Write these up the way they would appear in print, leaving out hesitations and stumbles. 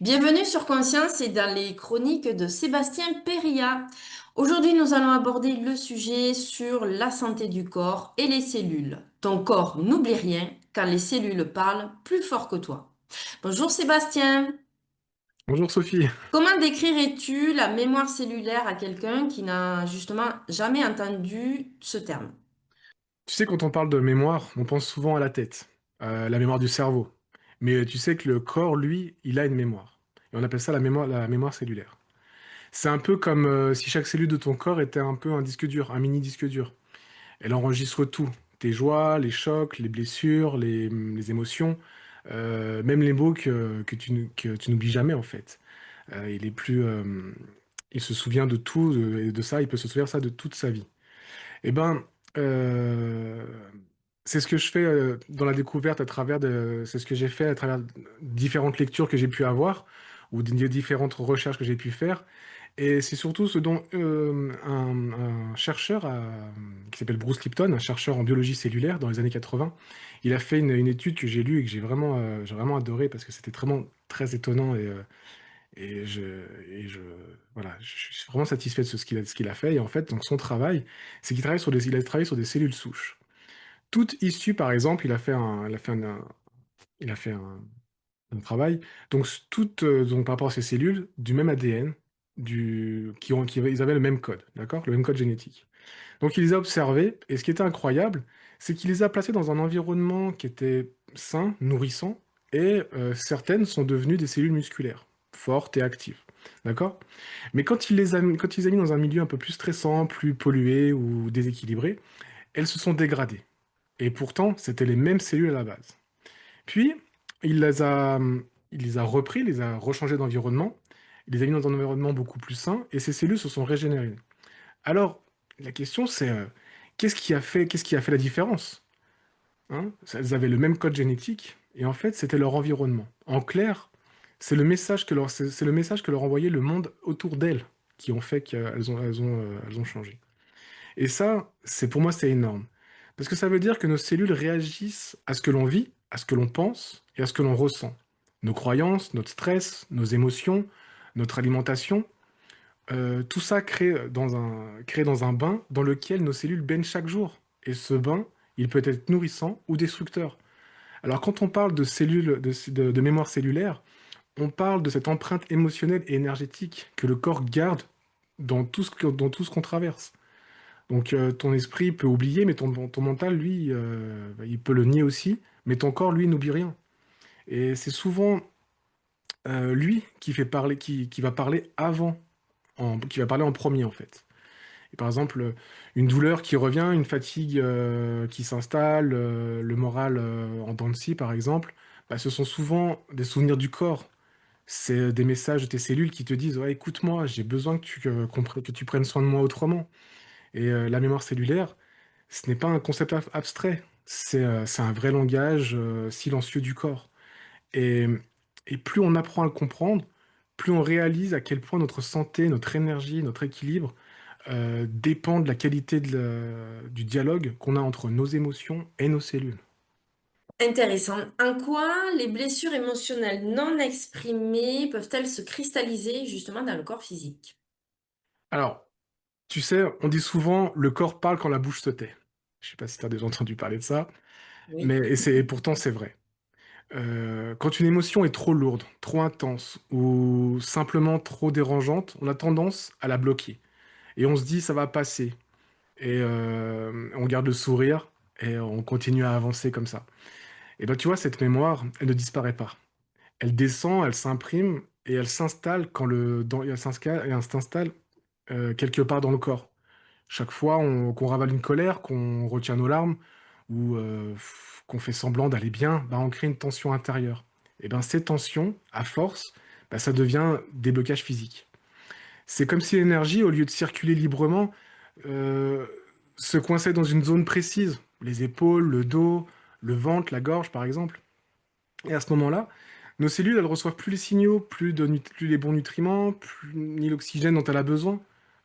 Bienvenue sur Conscience et dans les chroniques de Sébastien Perria. Aujourd'hui, nous allons aborder le sujet sur la santé du corps et les cellules. Ton corps n'oublie rien quand les cellules parlent plus fort que toi. Bonjour Sébastien. Bonjour Sophie. Comment décrirais-tu la mémoire cellulaire à quelqu'un qui n'a justement jamais entendu ce terme? Tu sais, quand on parle de mémoire, on pense souvent à la tête, la mémoire du cerveau. Mais tu sais que le corps, lui, il a une mémoire. Et on appelle ça la mémoire cellulaire. C'est un peu comme si chaque cellule de ton corps était un peu un disque dur, un mini disque dur. Elle enregistre tout. Tes joies, les chocs, les blessures, les émotions, même les mots que tu n'oublies jamais en fait. Il est plus, il se souvient de tout, et de ça, il peut se souvenir ça de toute sa vie. Eh ben, heu, c'est ce que je fais, dans la découverte à travers de c'est ce que j'ai fait à travers différentes lectures que j'ai pu avoir ou des différentes recherches que j'ai pu faire et c'est surtout ce dont, un chercheur qui s'appelle Bruce Lipton, un chercheur en biologie cellulaire dans les années 80. Il a fait une étude que j'ai lue et que j'ai vraiment adoré parce que c'était vraiment très étonnant et je et je voilà, je suis vraiment satisfait de ce qu'il a fait et en fait, donc son travail, c'est qu'il a travaillé sur des cellules souches. Toutes issues, par exemple, il a fait un travail, donc toutes, donc par rapport à ces cellules, du même ADN, ils avaient le même code, d'accord? Le même code génétique. Donc il les a observées et ce qui était incroyable, c'est qu'il les a placées dans un environnement qui était sain, nourrissant et certaines sont devenues des cellules musculaires, fortes et actives, d'accord? Mais quand il les a mis dans un milieu un peu plus stressant, plus pollué ou déséquilibré, elles se sont dégradées et pourtant, c'était les mêmes cellules à la base. Puis il les a, il les a repris, il les a rechangées d'environnement, il les a mis dans un environnement beaucoup plus sain et ces cellules se sont régénérées. Alors, la question c'est, qu'est-ce qui a fait la différence? Hein? Elles avaient le même code génétique et en fait, c'était leur environnement. En clair, c'est le message que leur envoyait le monde autour d'elles qui ont fait qu'elles ont changé. Et ça, c'est pour moi, c'est énorme. Parce que ça veut dire que nos cellules réagissent à ce que l'on vit, à ce que l'on pense et à ce que l'on ressent. Nos croyances, notre stress, nos émotions, notre alimentation, tout ça crée dans un bain dans lequel nos cellules baignent chaque jour. Et ce bain, il peut être nourrissant ou destructeur. Alors quand on parle de cellules, de mémoire cellulaire, on parle de cette empreinte émotionnelle et énergétique que le corps garde dans tout ce qu'on traverse. Donc ton esprit peut oublier, mais ton mental, lui, bah, il peut le nier aussi, mais ton corps, lui, n'oublie rien. Et c'est souvent lui qui fait parler, qui va parler qui va parler en premier en fait. Et par exemple, une douleur qui revient, une fatigue, qui s'installe, le moral, en dents de scie par exemple, bah, ce sont souvent des souvenirs du corps. C'est des messages de tes cellules qui te disent: «Ouais, écoute-moi, j'ai besoin que tu prennes soin de moi autrement» et la mémoire cellulaire, ce n'est pas un concept abstrait, c'est un vrai langage, silencieux du corps et et plus on apprend à le comprendre, plus on réalise à quel point notre santé, notre énergie, notre équilibre dépend de la qualité du dialogue qu'on a entre nos émotions et nos cellules. Intéressant. En quoi les blessures émotionnelles non exprimées peuvent-elles se cristalliser justement dans le corps physique? Alors, tu sais, on dit souvent: «Le corps parle quand la bouche se tait». Je sais pas si tu as déjà entendu parler de ça, Oui. mais et pourtant c'est vrai. Quand une émotion est trop lourde, trop intense ou simplement trop dérangeante, on a tendance à la bloquer et on se dit: «Ça va passer» et on garde le sourire et on continue à avancer comme ça. Et ben, tu vois, cette mémoire, elle ne disparaît pas. Elle descend, elle s'imprime et elle s'installe quand le dans et elle s'installe, quelque part dans le corps. Chaque fois qu'on ravale une colère, qu'on retient nos larmes ou qu'on fait semblant d'aller bien, bah, on crée une tension intérieure. Et ben, ces tensions, à force, bah, ça devient des blocages physiques. C'est comme si l'énergie, au lieu de circuler librement, heu, se coinçait dans une zone précise. Les épaules, le dos, le ventre, la gorge, par exemple. Et à ce moment-là, nos cellules, elles reçoivent plus les signaux, plus les bons nutriments, ni l'oxygène dont elle a besoin.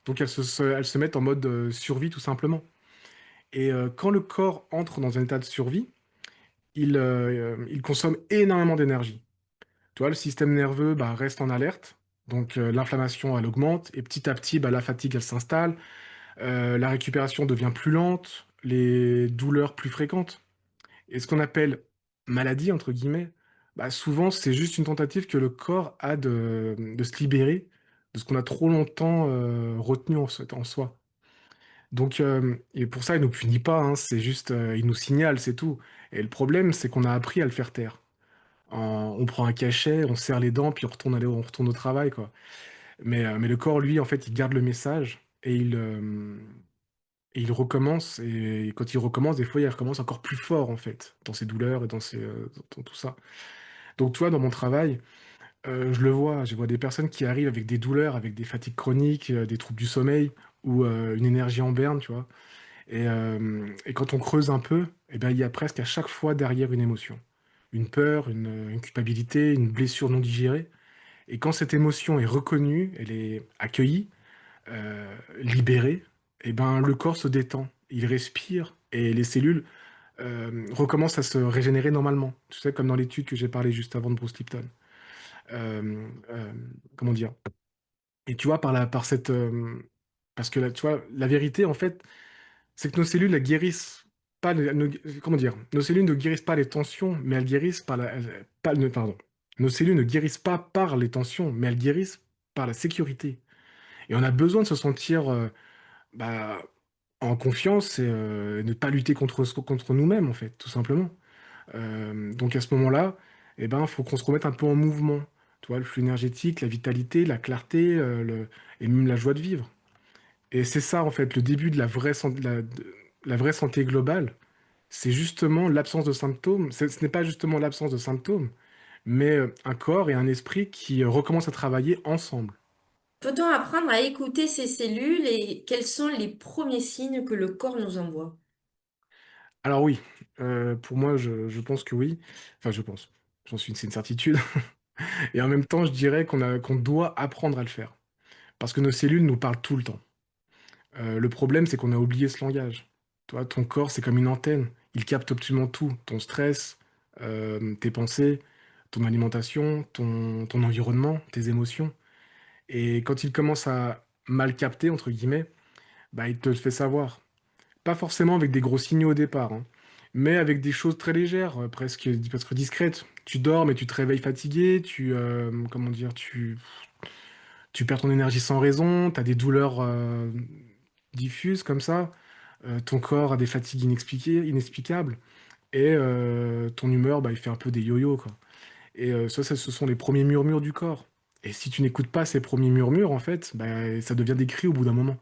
Donc elles se mettent en mode, survie tout simplement. Et quand le corps entre dans un état de survie, il consomme énormément d'énergie. Tu vois, le système nerveux bah, reste en alerte, donc l'inflammation, elle augmente, et petit à petit, bah, la fatigue, elle s'installe, la récupération devient plus lente, les douleurs plus fréquentes. Et ce qu'on appelle maladie, entre guillemets, bah, souvent, c'est juste une tentative que le corps a de se libérer de ce qu'on a trop longtemps retenu en soi. Donc, et pour ça, il nous punit pas, hein, c'est juste, il nous signale, c'est tout. Et le problème, c'est qu'on a appris à le faire taire. On prend un cachet, on serre les dents, puis on retourne au travail, quoi. Mais le corps, lui, en fait, il garde le message et il recommence. Et quand il recommence, des fois, il recommence encore plus fort, en fait, dans ses douleurs et dans tout ça. Donc, tu vois, dans mon travail, je le vois, je vois des personnes qui arrivent avec des douleurs, avec des fatigues chroniques, des troubles du sommeil ou une énergie en berne, tu vois. Et quand on creuse un peu, eh ben, il y a presque à chaque fois derrière une émotion. Une peur, une culpabilité, une blessure non digérée. Et quand cette émotion est reconnue, elle est accueillie, libérée, eh ben, le corps se détend, il respire et les cellules recommencent à se régénérer normalement. Tu sais, comme dans l'étude que j'ai parlé juste avant de Bruce Lipton. Comment dire? Et tu vois, parce que là, tu vois, la vérité, en fait, c'est que nos cellules, elles guérissent pas comment dire? Nos cellules ne guérissent pas les tensions, mais elles guérissent par pardon. Nos cellules ne guérissent pas par les tensions, mais elles guérissent par la sécurité. Et on a besoin de se sentir, bah, en confiance et ne pas lutter contre nous-mêmes, en fait, tout simplement. Donc à ce moment-là, eh ben, faut qu'on se remette un peu en mouvement. Tu vois, le flux énergétique, la vitalité, la clarté, et même la joie de vivre. Et c'est ça, en fait, le début de la vraie santé globale, c'est justement l'absence de symptômes. Ce n'est pas justement l'absence de symptômes, mais un corps et un esprit qui recommencent à travailler ensemble. Peut-on apprendre à écouter ces cellules et quels sont les premiers signes que le corps nous envoie? Alors oui, pour moi, je pense que oui. Enfin, je pense. C'est une certitude. Et en même temps, je dirais qu'on doit apprendre à le faire. Parce que nos cellules nous parlent tout le temps. Le problème, c'est qu'on a oublié ce langage. Toi, ton corps, c'est comme une antenne. Il capte absolument tout. Ton stress, tes pensées, ton alimentation, ton environnement, tes émotions. Et quand il commence à mal capter, entre guillemets, bah, il te le fait savoir. Pas forcément avec des gros signaux au départ, hein, mais avec des choses très légères, presque discrètes. Tu dors, mais tu te réveilles fatigué, comment dire, tu perds ton énergie sans raison, tu as des douleurs diffuses comme ça. Ton corps a des fatigues inexplicables et ton humeur, bah, il fait un peu des yo-yo, quoi. Et ce sont les premiers murmures du corps. Et si tu n'écoutes pas ces premiers murmures, en fait, bah, ça devient des cris au bout d'un moment,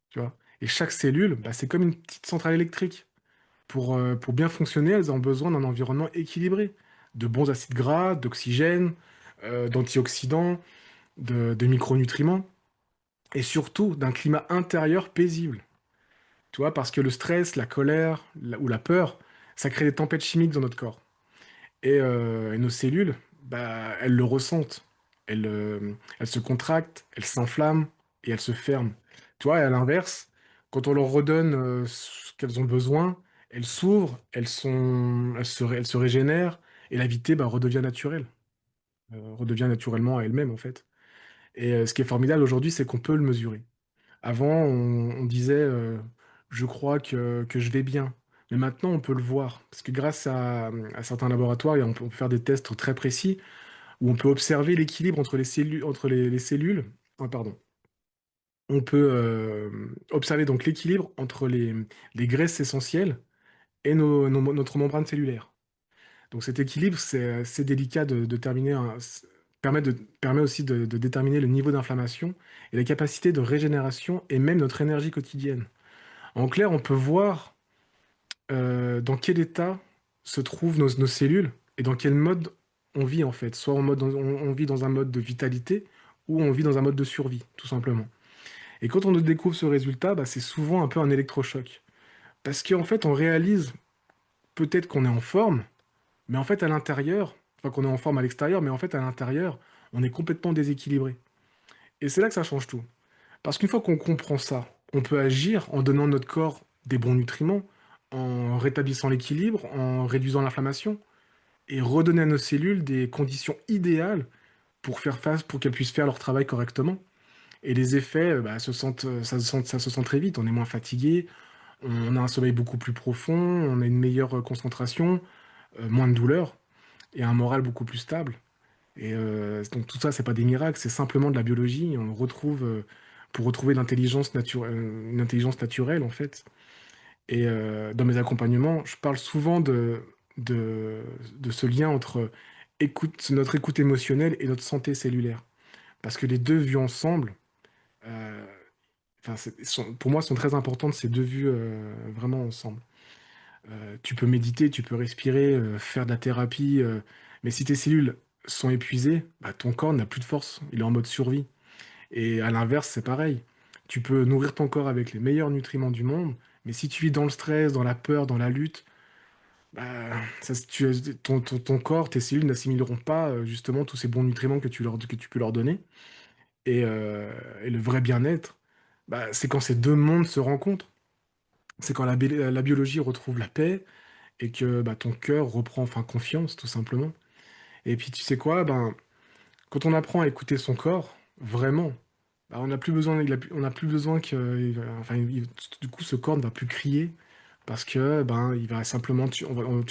tu vois. Et chaque cellule, bah, c'est comme une petite centrale électrique. Pour bien fonctionner, elles ont besoin d'un environnement équilibré, de bons acides gras, d'oxygène, d'antioxydants, de micronutriments, et surtout d'un climat intérieur paisible. Tu vois, parce que le stress, la colère ou la peur, ça crée des tempêtes chimiques dans notre corps. Et nos cellules, bah, elles le ressentent. Elles se contractent, elles s'inflamment et elles se ferment. Tu vois, et à l'inverse, quand on leur redonne ce qu'elles ont besoin, elles s'ouvrent, elles se régénèrent et la vitalité bah, redevient naturelle, redevient naturellement à elle-même en fait. Et ce qui est formidable aujourd'hui, c'est qu'on peut le mesurer. Avant, on disait je crois que je vais bien. Mais maintenant, on peut le voir. Parce que grâce à certains laboratoires, on peut faire des tests très précis où on peut observer l'équilibre entre les cellules. Ah, pardon. On peut observer donc l'équilibre entre les graisses essentielles et notre membrane cellulaire. Donc cet équilibre, c'est délicat de déterminer, permet aussi de déterminer le niveau d'inflammation et la capacité de régénération et même notre énergie quotidienne. En clair, on peut voir dans quel état se trouvent nos cellules et dans quel mode on vit en fait. Soit on vit dans un mode de vitalité ou on vit dans un mode de survie, tout simplement. Et quand on découvre ce résultat, bah, c'est souvent un peu un électrochoc. Parce qu'en fait, on réalise peut-être qu'on est en forme, mais en fait à l'intérieur, enfin qu'on est en forme à l'extérieur, mais en fait à l'intérieur, on est complètement déséquilibré. Et c'est là que ça change tout. Parce qu'une fois qu'on comprend ça, on peut agir en donnant à notre corps des bons nutriments, en rétablissant l'équilibre, en réduisant l'inflammation. et redonner à nos cellules des conditions idéales pour qu'elles puissent faire leur travail correctement. Et les effets, bah, ça se sent très vite. On est moins fatigué, on a un sommeil beaucoup plus profond, on a une meilleure concentration, moins de douleur et un moral beaucoup plus stable. Et donc tout ça, c'est pas des miracles, c'est simplement de la biologie. On retrouve, pour retrouver une intelligence naturelle, en fait. Et dans mes accompagnements, je parle souvent de, de ce lien entre notre écoute émotionnelle et notre santé cellulaire. Parce que les deux vues ensemble, euh, enfin, pour moi, sont très importantes, ces deux vues vraiment ensemble. Tu peux méditer, tu peux respirer, faire de la thérapie, mais si tes cellules sont épuisées, bah, ton corps n'a plus de force, il est en mode survie. Et à l'inverse, c'est pareil. Tu peux nourrir ton corps avec les meilleurs nutriments du monde, mais si tu vis dans le stress, dans la peur, dans la lutte, bah, ton corps, tes cellules n'assimileront pas justement tous ces bons nutriments que tu peux leur donner. Et, euh, et le vrai bien-être, bah, c'est quand ces deux mondes se rencontrent. C'est quand la biologie retrouve la paix et que bah, ton cœur reprend enfin confiance, tout simplement. Et puis tu sais quoi, ben, quand on apprend à écouter son corps, vraiment, bah, on n'a plus besoin, on n'a plus besoin enfin, du coup, ce corps ne va plus crier parce que ben, il va simplement, tu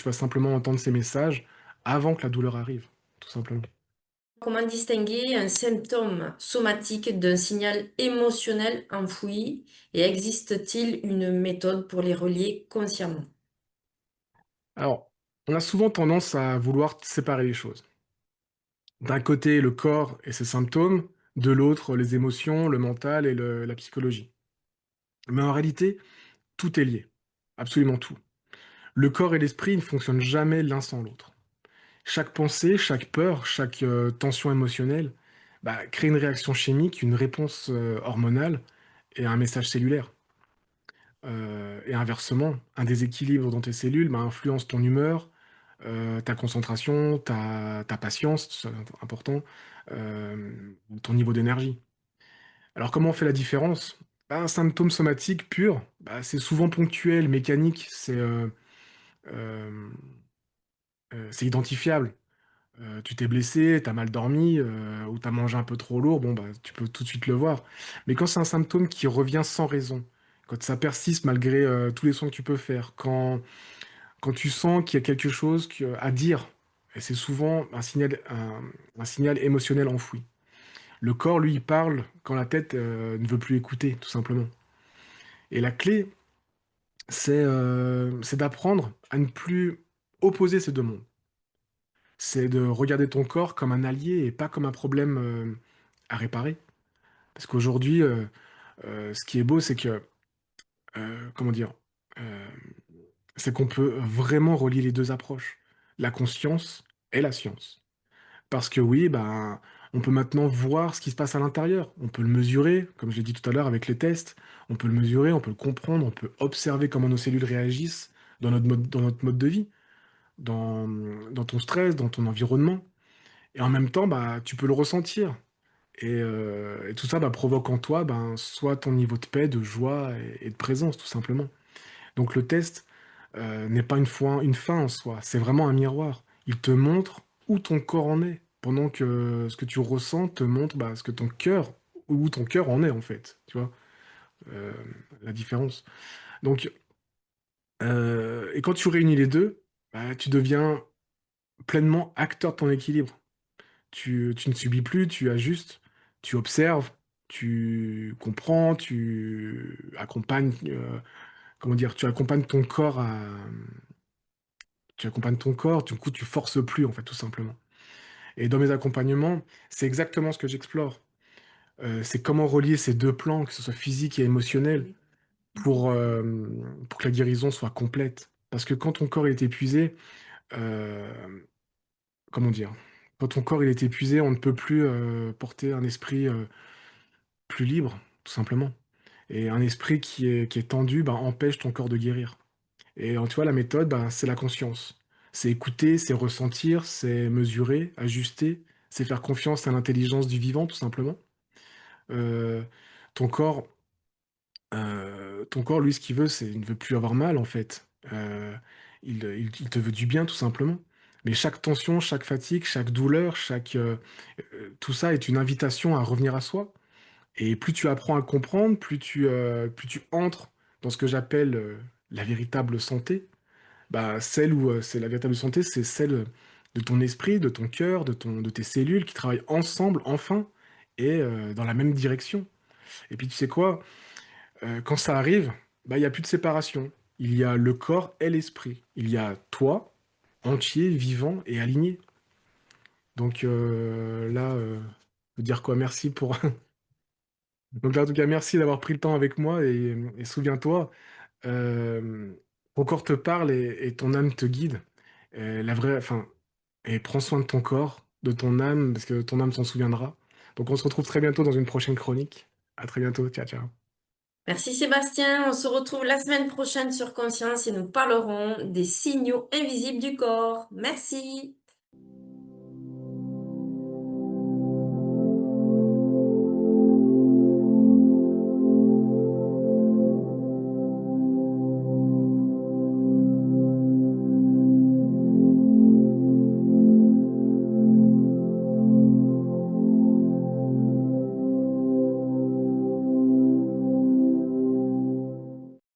vas simplement entendre ses messages avant que la douleur arrive, tout simplement. Comment distinguer un symptôme somatique d'un signal émotionnel enfoui et existe-t-il une méthode pour les relier consciemment? Alors, on a souvent tendance à vouloir séparer les choses. D'un côté, le corps et ses symptômes, de l'autre, les émotions, le mental et la psychologie. Mais en réalité, tout est lié. Absolument tout. Le corps et l'esprit ne fonctionnent jamais l'un sans l'autre. Chaque pensée, chaque peur, chaque tension émotionnelle bah, crée une réaction chimique, une réponse hormonale et un message cellulaire. Et inversement, un déséquilibre dans tes cellules bah, influence ton humeur, ta concentration, ta patience, c'est important, ton niveau d'énergie. Alors comment on fait la différence? Bah, un symptôme somatique pur, bah, c'est souvent ponctuel, mécanique, euh, c'est identifiable. Tu t'es blessé, tu as mal dormi, ou tu as mangé un peu trop lourd, bon, bah, tu peux tout de suite le voir. Mais quand c'est un symptôme qui revient sans raison, quand ça persiste malgré tous les soins que tu peux faire, quand tu sens qu'il y a quelque chose à dire, et c'est souvent un signal émotionnel enfoui. Le corps, lui, il parle quand la tête ne veut plus écouter, tout simplement. Et la clé, c'est d'apprendre à ne plus opposer ces deux mondes. C'est de regarder ton corps comme un allié et pas comme un problème à réparer. Parce qu'aujourd'hui, ce qui est beau, c'est que, comment dire, euh, c'est qu'on peut vraiment relier les deux approches, la conscience et la science. Parce que oui, ben, on peut maintenant voir ce qui se passe à l'intérieur. On peut le mesurer, comme je l'ai dit tout à l'heure avec les tests. On peut le mesurer, on peut le comprendre, on peut observer comment nos cellules réagissent dans notre mode de vie, dans, dans ton stress, dans ton environnement. Et en même temps, bah, tu peux le ressentir. Et tout ça bah, provoque en toi ben, soit ton niveau de paix, de joie et de présence, tout simplement. Donc le test n'est pas une fin en soi, c'est vraiment un miroir. Il te montre où ton corps en est, pendant que ce que tu ressens te montre bah, ce que ton cœur, où ton cœur en est en fait, tu vois, euh, la différence. Donc, et quand tu réunis les deux, bah, tu deviens pleinement acteur de ton équilibre. Tu ne subis plus, tu ajustes, tu observes, tu comprends, comment dire, tu accompagnes ton corps, du coup, tu forces plus, en fait, tout simplement. Et dans mes accompagnements, c'est exactement ce que j'explore. C'est comment relier ces deux plans, que ce soit physique et émotionnel, pour que la guérison soit complète. Parce que quand ton corps est épuisé, euh, comment dire, quand ton corps il est épuisé, on ne peut plus porter un esprit plus libre, tout simplement. Et un esprit qui est tendu bah, empêche ton corps de guérir. Et tu vois, la méthode, bah, c'est la conscience. C'est écouter, c'est ressentir, c'est mesurer, ajuster, c'est faire confiance à l'intelligence du vivant, tout simplement. Euh, ton corps, ton corps, lui, ce qu'il veut, c'est il ne veut plus avoir mal, en fait. Il te veut du bien, tout simplement. Mais chaque tension, chaque fatigue, chaque douleur, tout ça est une invitation à revenir à soi. Et plus tu apprends à comprendre, plus tu entres dans ce que j'appelle, la véritable santé, bah, celle où, c'est la véritable santé, c'est celle, de ton esprit, de ton cœur, de tes cellules qui travaillent ensemble enfin et dans la même direction. Et puis tu sais quoi? Quand ça arrive, bah, il y a plus de séparation. Il y a le corps et l'esprit. Il y a toi, entier, vivant et aligné. Donc là, je veux dire quoi? Merci pour donc là, en tout cas, merci d'avoir pris le temps avec moi et souviens-toi, ton corps te parle et ton âme te guide. La vraie enfin et prends soin de ton corps, de ton âme, parce que ton âme s'en souviendra. Donc on se retrouve très bientôt dans une prochaine chronique. À très bientôt. Ciao, ciao. Merci Sébastien, on se retrouve la semaine prochaine sur Conscience et nous parlerons des signaux invisibles du corps. Merci.